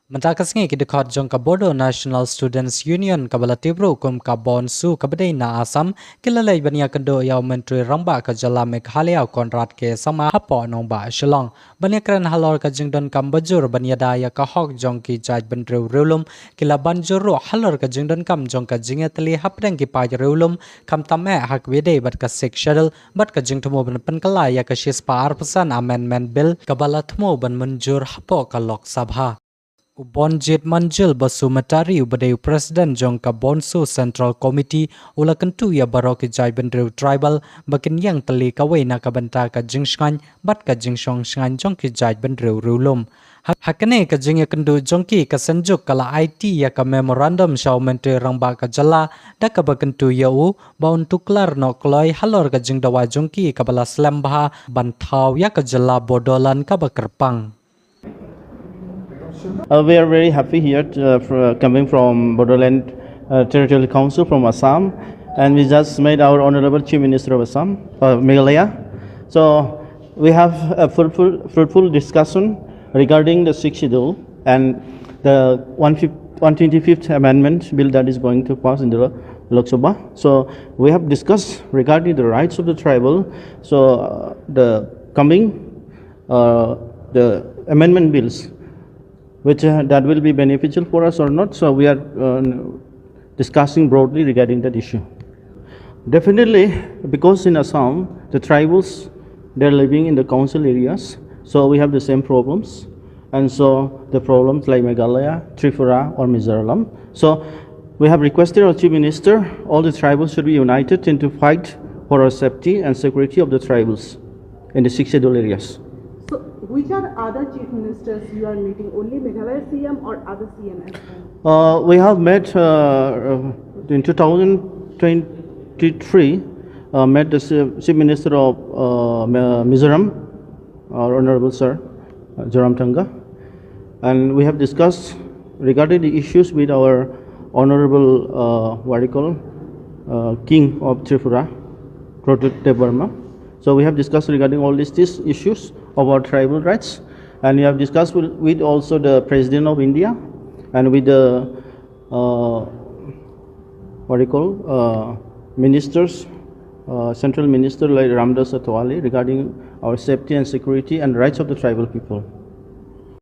Matakas ngi kidikot jong ka Bodo National Students Union kabala tibro kum ka bonsu kabadai na Assam kilalay bania kendo yaw menteri rangba ka jala Meghalaya Conrad K Sangma hapo nong ba Shillong bania kran halor ka jingdon kam bajur bania daya ka hok jong ki jaj bendrew rulum kila banjuro halor ka jingdon kam jong ka jingetli hapdeng ki pa rulum kam tame hak wede bat ka sik shuttle bat ka jingtumo ban penkala ya ka shis pa arpasan amendment bill kabala thmo ban manjur hapo ka lok sabha Ubonjit manjil basu matari ubadai Presiden Jongka Bonsu Central Committee ula kentu ya baroki jai bendrew tribal bakin yang teli kawai na kabanta ka jingskan bat ka jingsong sngan jongki jai bendrew rulum. Hakane ka jingya kendu jongki ka senjuk kala IT ya ka memorandum shaw menteri rangba ka jala da ka bakentu ya u baun tuklar no kloi halor ka jingdawa jongki ka bala slambha bantaw ya ka jala bodolan ka bakerpang. We are very happy here coming from Bodoland Territorial Council from Assam, and we just met our Honorable Chief Minister of Assam, Meghalaya. So we have a fruitful discussion regarding the sixth schedule and the 125th Amendment Bill that is going to pass in the Lok Sabha. So we have discussed regarding the rights of the tribal. So the amendment bills, which that will be beneficial for us or not. So we are discussing broadly regarding that issue. Definitely, because in Assam, the tribals, they're living in the council areas, so we have the same problems. And so the problems like Meghalaya, Tripura or Mizoram. So we have requested our Chief Minister, all the tribals should be united into fight for our safety and security of the tribals in the six scheduled areas. So, which are other chief ministers you are meeting? Only Meghalaya CM or other CM as well? We have met in 2023. Met the Chief Minister of Mizoram, our Honorable Sir Joram Tanga, and we have discussed regarding the issues with our Honorable King of Tripura, Burma. So we have discussed regarding all these issues of our tribal rights, and we have discussed with also the President of India and with the ministers, Central Minister like Ramdas Atwale regarding our safety and security and rights of the tribal people.